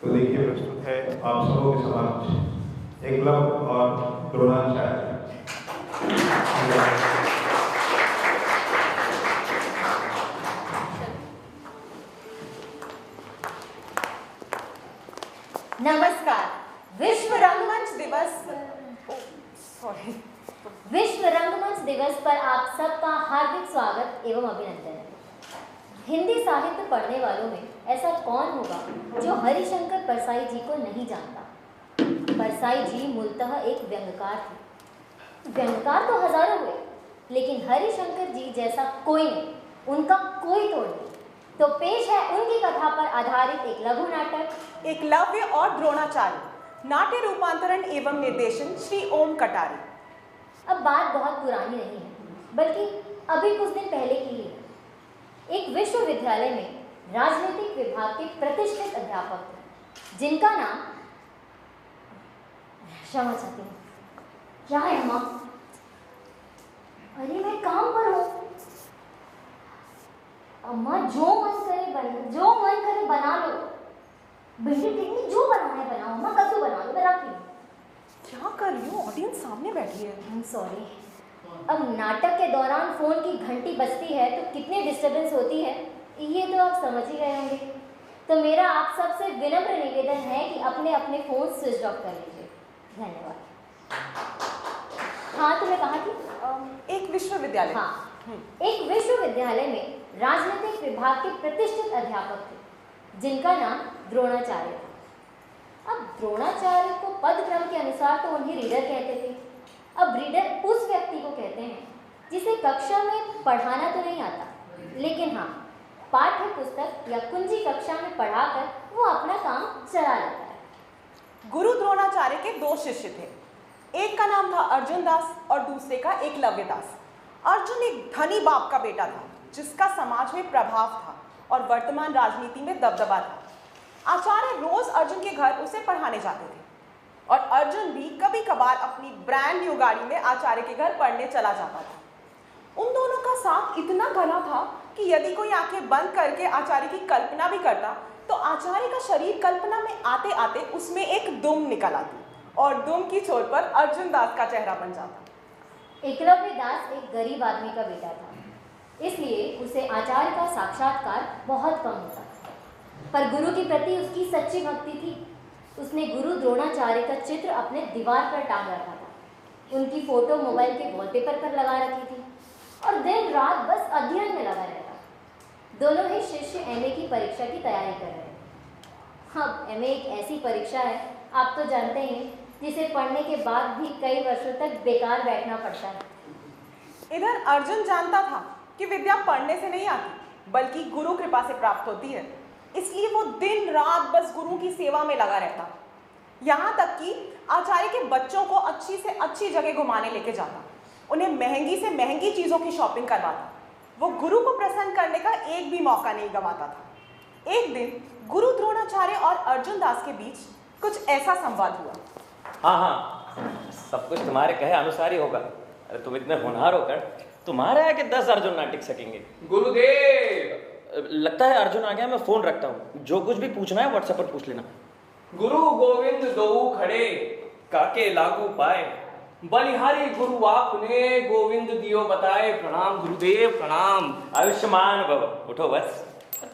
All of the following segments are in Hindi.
तो देखिए प्रस्तुत है आप सबों के समक्ष एकलव्य और द्रोणाचार्य। नमस्कार। विश्व रंगमंच दिवस पर आप सबका हार्दिक स्वागत एवं अभिनंदन। हिंदी साहित्य पढ़ने वालों में ऐसा कौन होगा जो हरिशंकर परसाई जी को नहीं जानता। परसाई जी मूलतः एक व्यंग्यकार थे। व्यंग्यकार तो हजारों हुए, लेकिन हरिशंकर जी जैसा कोई नहीं, उनका कोई तोड़ नहीं। तो पेश है उनकी कथा पर आधारित एक लघु नाटक एकलव्य और द्रोणाचार्य, नाट्य रूपांतरण एवं निर्देशन श्री ओम कटारे। अब बात बहुत पुरानी नहीं है, बल्कि अभी कुछ दिन पहले की ही है। एक विश्वविद्यालय में राजनीतिक विभाग के प्रतिष्ठित अध्यापक थे, जिनका नाम क्षमा चाहती हूँ। क्या है अम्मा? अरे मैं काम पर हूँ अम्मा। जो मन करे बना लो। भिंडी टिक्की जो बनाना है बनाओ अम्मा, कद्दू बना लो, मैं रख लूँ। क्या कर रही हो? ऑडियंस सामने बैठी है। I am sorry. अब नाटक के दौरान फोन की घंटी बजती है तो कितनी डिस्टरबेंस होती है, ये तो आप समझ ही गए होंगे। तो मेरा आप सबसे विनम्र निवेदन है कि अपने अपने फोन स्विच ऑफ कर लीजिए। धन्यवाद। हाँ, तो मैं कहा थी एक विश्वविद्यालय। हाँ, एक विश्वविद्यालय में राजनीतिक विभाग के प्रतिष्ठित अध्यापक थे, जिनका नाम द्रोणाचार्य था। अब द्रोणाचार्य को पदक्रम के अनुसार तो उन्हें रीडर कहते थे। अब रीडर उस व्यक्ति को कहते हैं जिसे कक्षा में पढ़ाना तो नहीं आता, लेकिन हाँ, पाठ्य पुस्तक या कुंजी कक्षा में पढ़ाकर वो अपना काम चला लेता है। गुरु द्रोणाचार्य के दो शिष्य थे। एक का नाम था अर्जुन दास और दूसरे का एकलव्य दास। अर्जुन एक धनी बाप का बेटा था, जिसका समाज में प्रभाव था और वर्तमान राजनीति में दबदबा था। आचार्य रोज अर्जुन के घर उसे पढ़ाने जाते थे और अर्जुन भी कभी कभार अपनी ब्रांड न्यू गाड़ी में आचार्य के घर पढ़ने चला जाता था। उन दोनों का साथ इतना घना था कि यदि कोई आंखें बंद करके आचार्य की कल्पना भी करता तो आचार्य का शरीर कल्पना में आते आते उसमें एक दुम निकल आती और दुम की छोर पर अर्जुन दास का चेहरा बन जाता। एकलव्य दास एक गरीब आदमी का बेटा था, इसलिए उसे आचार्य का साक्षात्कार बहुत कम होता था। पर गुरु के प्रति उसकी सच्ची भक्ति थी। उसने गुरु द्रोणाचार्य का चित्र अपने दीवार पर टांग रखा था। उनकी फोटो मोबाइल के वॉलपेपर पर लगा रखी थी और दिन रात बस अध्ययन में लगा रहता। दोनों ही शिष्य एमए की परीक्षा की तैयारी कर रहे हैं। अब एमए एक ऐसी परीक्षा है, आप तो जानते हैं, जिसे पढ़ने के बाद भी कई वर्षों तक बेकार बैठना पड़ता है। इधर अर्जुन जानता था कि विद्या पढ़ने से नहीं आती, बल्कि गुरु कृपा से प्राप्त होती है। इसलिए वो दिन रात बस गुरु की सेवा में लगा रहता। यहाँ तक कि आचार्य के बच्चों को अच्छी से अच्छी जगह घुमाने लेके जाता, उन्हें महंगी से महंगी चीज़ों की शॉपिंग करवाता। वो गुरु को प्रसन्न करने का एक भी मौका नहीं गंवाता था। एक दिन गुरु द्रोणाचार्य और अर्जुन दास के बीच कुछ ऐसा संवाद हुआ। हाँ, सब कुछ तुम्हारे कहे अनुसार ही होगा। अरे तुम इतने होनहार होकर तुम्हारे आगे 10 अर्जुन ना टिक सकेंगे। गुरुदेव, लगता है अर्जुन आ गया, मैं फोन रखता हूँ। जो कुछ भी पूछना है व्हाट्सएप पर पूछ लेना। गुरु गोविंद दो खड़े काके लागू पाए, बलिहारी गुरु आपने गोविंद दियो बताए। प्रणाम गुरुदेव, प्रणाम। आयुष्मान भव। उठो बस।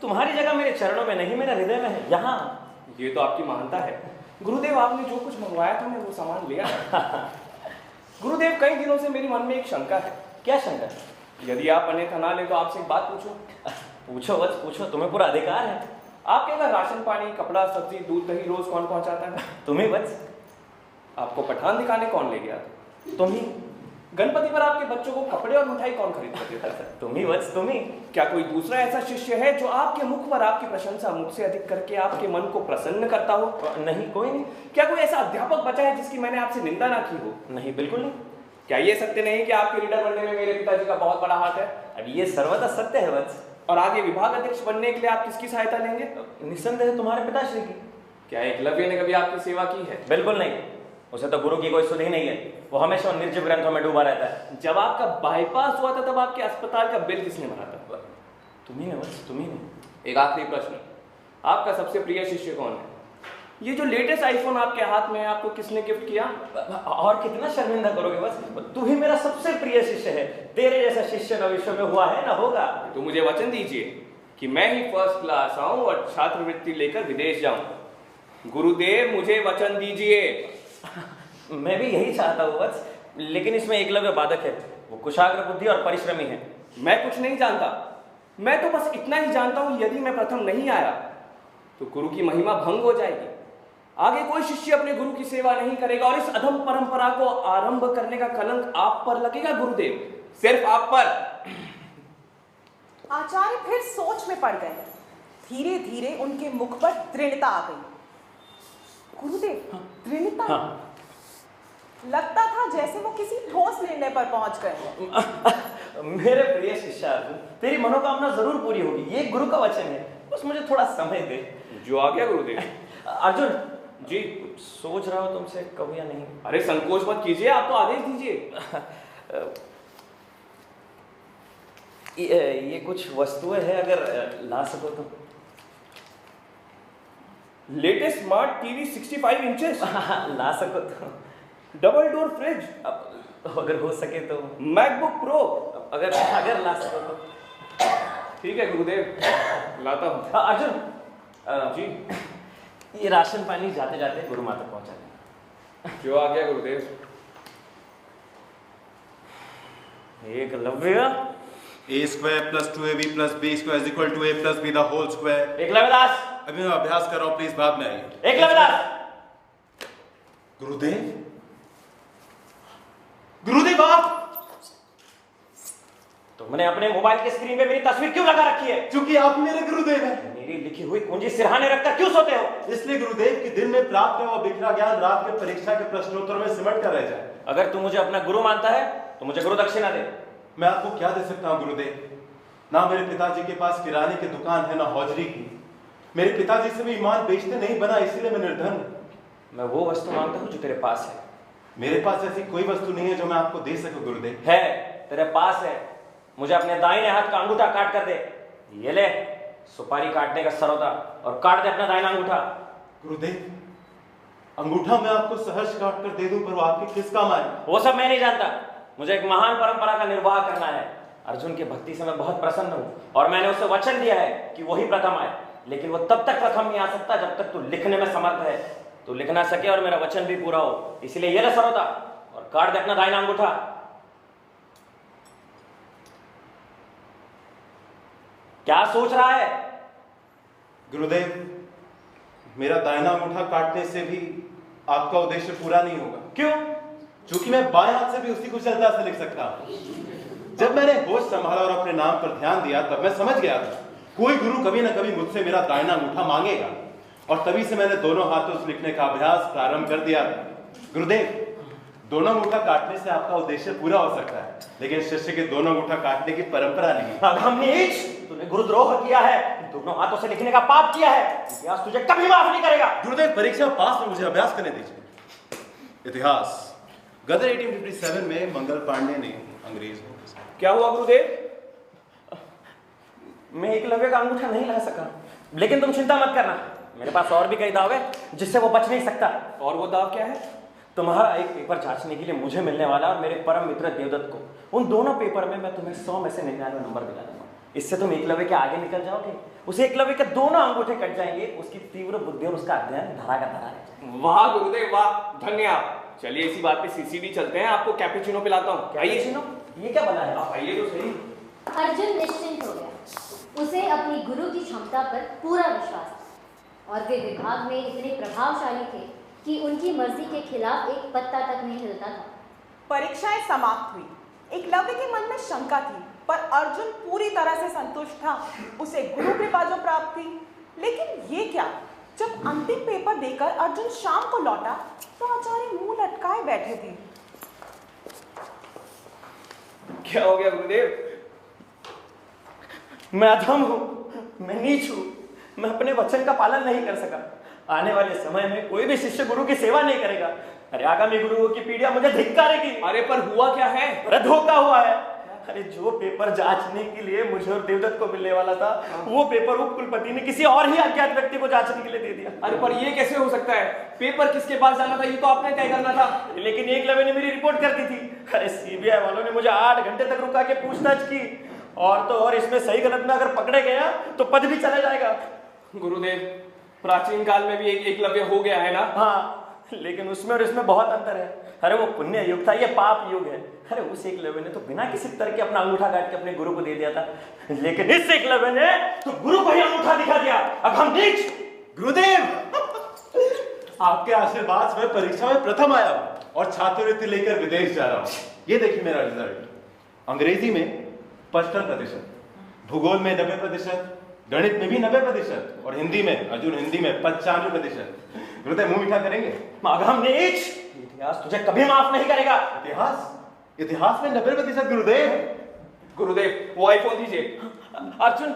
तुम्हारी जगह मेरे चरणों में नहीं, मेरा हृदय में है, यहाँ। ये तो आपकी महानता है गुरुदेव। आपने जो कुछ मंगवाया था मैं वो सामान ले आया। गुरुदेव, कई दिनों से मेरी मन में एक शंका है। क्या शंका? यदि आप अन्यथा ना ले तो आपसे एक बात पूछूं? पूछो बस पूछो, तुम्हें पूरा अधिकार है। आपके घर राशन पानी कपड़ा सब्जी दूध दही रोज कौन पहुंचाता है? तुम्हें बस। आपको पठान दिखाने कौन ले गया? तुम ही। गणपति पर आपके बच्चों को कपड़े और मिठाई कौन खरीद कर देता है? तुम ही बस, तुम ही। क्या कोई दूसरा ऐसा शिष्य है जो आपके मुख पर आपकी प्रशंसा मुझसे अधिक करके आपके मन को प्रसन्न करता हो? नहीं, कोई नहीं। क्या कोई ऐसा अध्यापक बचा है जिसकी मैंने आपसे निंदा ना की हो? नहीं, बिल्कुल नहीं। क्या ये सत्य नहीं कि आपके लीडर बनने में मेरे पिताजी का बहुत बड़ा हाथ है? अब ये सर्वथा सत्य है वत्स। और आगे विभाग अध्यक्ष बनने के लिए आप किसकी सहायता लेंगे? निस्संदेह तुम्हारे पिताश्री की। क्या एकलव्य ने कभी आपकी सेवा की है? बिल्कुल नहीं। उसे तो गुरु की कोई सुध ही नहीं है। वो हमेशा उन निर्जीव ग्रंथों में डूबा रहता है। जब आपका बाईपास हुआ था तब आपके अस्पताल का बिल किसने भरा था? तुम ही ने बस, तुम ही ने। एक आखिरी प्रश्न, आपका सबसे प्रिय शिष्य कौन है? ये जो लेटेस्ट आईफोन आपके हाथ में है, आपको किसने गिफ्ट किया? और कितना शर्मिंदा करोगे, बस तू ही मेरा सबसे प्रिय शिष्य है। तेरे जैसा शिष्य न विश्व में हुआ है ना होगा। तो मुझे वचन दीजिए कि मैं ही फर्स्ट क्लास आऊं और छात्रवृत्ति लेकर विदेश जाऊं। गुरुदेव मुझे वचन दीजिए। मैं भी यही चाहता हूँ बस, लेकिन इसमें एकलव्य बाधक है। वो कुशाग्र बुद्धि और परिश्रमी है। मैं कुछ नहीं जानता, मैं तो बस इतना ही जानता हूं, यदि मैं प्रथम नहीं आया तो गुरु की महिमा भंग हो जाएगी। आगे कोई शिष्य अपने गुरु की सेवा नहीं करेगा और इस अधम परंपरा को आरंभ करने का कलंक आप पर लगेगा गुरुदेव, सिर्फ आप पर। आचार्य फिर सोच में पड़ गए। धीरे धीरे उनके मुख पर दृढ़ता आ गई। गुरुदेव, दृढ़ता? लगता था जैसे वो किसी ठोस निर्णय पर पहुंच गए। मेरे प्रिय शिष्य अर्जुन, तेरी मनोकामना जरूर पूरी होगी। ये गुरु का वचन है, बस मुझे थोड़ा समय दे। जो आ गया गुरुदेव। अर्जुन जी। सोच रहा हो तुमसे कहूँ या नहीं? अरे संकोच मत कीजिए, आप तो आदेश दीजिए। ये कुछ वस्तुएं हैं, अगर ला सको तो। Latest smart TV 65 inches. ला सको तो। डबल डोर फ्रिज, अगर हो सके तो। मैकबुक प्रो, अगर ला सको तो। ठीक है गुरुदेव, लाता हूँ। अर्जुन जी। ये राशन पानी जाते जाते गुरु माता पहुंचा देना। जो आ गया गुरुदेव। Eklavya, a square plus 2ab plus b square is equal to a plus b the whole square। Eklavya दास, अभी मैं अभ्यास कर रहा हूँ, प्लीज बाद में आइए। एकलव्य दास। गुरुदेव, गुरुदेव आप! तुमने अपने मोबाइल के स्क्रीन पे मेरी तस्वीर क्यों लगा रखी है? क्योंकि आप मेरे गुरुदेव हैं। मेरी लिखी हुई कुंजी सिरहाने रखकर क्यों सोते हो? इसलिए गुरुदेव कि दिन में प्राप्त हुआ बिखरा ज्ञान रात के परीक्षा के प्रश्नोत्तर में सिमट कर रह जाए। अगर तू मुझे अपना गुरु मानता है तो मुझे गुरु दक्षिणा दे। मैं आपको क्या दे सकता हूँ गुरुदेव? ना मेरे पिताजी के पास किराने की दुकान है, ना हौजरी की। मेरे पिताजी से भी ईमान बेचते नहीं बना, इसीलिए मैं निर्धन हूं। मैं वो वस्तु मांगता हूँ जो तेरे पास है। मेरे पास ऐसी कोई वस्तु नहीं है जो मैं आपको दे सकूं गुरुदेव। है, तेरे पास है। मुझे अपने दाहिने हाथ का अंगूठा काट कर दे। ये ले, सुपारी काटने का सरोता, और काट दे अपना दाहिना अंगूठा। गुरुदेव, अंगूठा मैं आपको सहर्ष काट कर दे दूं, पर वो आपके किस काम आए? वो सब मैं नहीं जानता। मुझे एक महान परंपरा का निर्वाह करना है। अर्जुन की भक्ति से मैं बहुत प्रसन्न हूँ और मैंने उसे वचन दिया है कि वही प्रथम आए। लेकिन वो तब तक प्रथम नहीं आ सकता जब तक तू लिखने में समर्थ है। तू लिख ना सके और मेरा वचन भी पूरा हो। इसलिए ये ले सरोता और काट दे अपना दाहिना अंगूठा। क्या सोच रहा है? गुरुदेव, मेरा दाहिना अंगूठा काटने से भी आपका उद्देश्य पूरा नहीं होगा। क्यों? क्योंकि मैं बाएं हाथ से भी उसी कुशलता से लिख सकता हूं। जब मैंने होश संभाला और अपने नाम पर ध्यान दिया, तब मैं समझ गया था कोई गुरु कभी न कभी मुझसे मेरा दाहिना अंगूठा मांगेगा, और तभी से मैंने दोनों हाथों से लिखने का अभ्यास प्रारंभ कर दिया था। गुरुदेव, दोनों अंगूठा काटने से आपका उद्देश्य पूरा हो सकता है, लेकिन शिष्य के दोनों अंगूठा काटने की परंपरा नहीं। अधम नीच, तूने गुरुद्रोह किया है, दोनों हाथों से लिखने का पाप किया है। इतिहास तुझे कभी माफ नहीं करेगा। गुरुदेव, परीक्षा पास में मुझे अभ्यास करने दीजिए। इतिहास गदर 1857 में मंगल पांडे ने अंग्रेज। क्या हुआ गुरुदेव? मैं एकलव्य का अंगूठा नहीं ला सका, लेकिन तुम चिंता मत करना, मेरे पास और भी कई दाव है जिससे वो बच नहीं सकता। और वो दाव क्या है? तुम्हारा एक पेपर जांचने के लिए मुझे मिलने वाला और मेरे परम मित्र देवदत्त को, उन दोनों पेपर में मैं तुम्हें 100 में से 99 नंबर दिला दूंगा। इससे तुम एकलव्य के आगे निकल जाओगे। उसे एकलव्य के दोनों अंगूठे कट जाएंगे, उसकी तीव्र बुद्धि और उसका अध्ययन धरा का धरा रह जाएगा। वाह गुरुदेव वाह, धन्य आप। चलिए इसी बात पे सीसीडी चलते हैं, आपको कैपुचिनो पिलाता हूँ। कैपुचिनो? ये क्या बना है? आप आइए तो सही। अर्जुन निश्चिंत हो गया। उसे अपनी गुरु की क्षमता पर पूरा विश्वास था और वे विभाग में इतने प्रभावशाली थे कि उनकी मर्जी के खिलाफ एक पत्ता तक नहीं हिलता था। परीक्षाएं समाप्त हुई। एकलव्य के मन में शंका थी, पर अर्जुन पूरी तरह से संतुष्ट था। उसे गुरु कृपा जो प्राप्त थी। लेकिन ये क्या, जब अंतिम पेपर देकर अर्जुन शाम को लौटा तो आचार्य मुंह लटकाए बैठे थे। क्या हो गया गुरुदेव? मैं अधम हूं, मैं नीच हूं, मैं अपने वचन का पालन नहीं कर सका। आने वाले समय में कोई भी शिष्य गुरु की सेवा नहीं करेगा। अरे आगामी गुरुओं की पीढ़ियां मुझे धिक्कारेगी। अरे पर हुआ क्या है? अरे धोखा हुआ है। अरे जो पेपर जांचने के लिए मुझे और देवदत्त को मिलने वाला था, वो पेपर उप कुलपति ने किसी और ही अज्ञात व्यक्ति को जांचने के लिए दे दिया। अरे पर ये कैसे हो सकता है? पेपर किसके पास जाना था ये तो आपने तय करना था। लेकिन एकलव्य ने मेरी रिपोर्ट कर दी थी। अरे सीबीआई वालों ने मुझे 8 घंटे तक रुका के पूछताछ की। और तो और इसमें सही गलत में अगर पकड़े गया तो पद भी चला जाएगा। गुरुदेव, प्राचीन काल में भी एक एकलव्य हो गया है ना? हाँ, लेकिन उसमें और इसमें बहुत अंतर है। अरे वो पुण्य युग था, ये पाप युग है। अरे उस एकलव्य ने तो बिना किसी तरह के अपना अंगूठा काट के अपने गुरु को दे दिया था, लेकिन इस एकलव्य ने तो गुरु को ही अंगूठा दिखा दिया। अब हम नीच। गुरुदेव, आपके आशीर्वाद से मैं परीक्षा में प्रथम आया हूं और छात्रवृत्ति लेकर विदेश जा रहा हूं। ये देखिए मेरा रिजल्ट। अंग्रेजी में 55%, भूगोल में 90%, गणित में भी 90% और हिंदी में, अर्जुन हिंदी में 95%। गुरुदेव मुंह मीठा करेंगे? हम नीच, इतिहास तुझे कभी माफ नहीं करेगा। इतिहास में 90% गुरुदेव। गुरुदेव, वो आईफोन दीजिए। अर्जुन,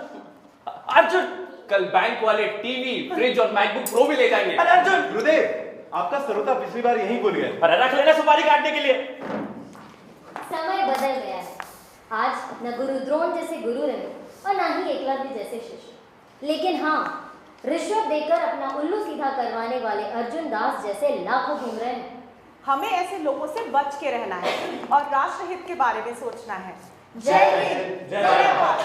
कल बैंक वाले टीवी, फ्रिज और मैकबुक प्रो भी ले जाएंगे। अरे अर्जुन, गुरुदेव, आपका श्रोता पिछली बार यही भूल गए। अरे रख लेना सुपारी काटने के लिए। समय बदल गया है। आज न गुरु द्रोण जैसे गुरु रहे और न ही एकलव्य जैसे शिष्य। लेकिन हाँ, रिश्वत देकर अपना उल्लू सीधा करवाने वाले अर्जुन दास जैसे लाखों घूम रहे हैं। हमें ऐसे लोगों से बच के रहना है और राष्ट्र हित के बारे में सोचना है। जय हिंद, जय भारत।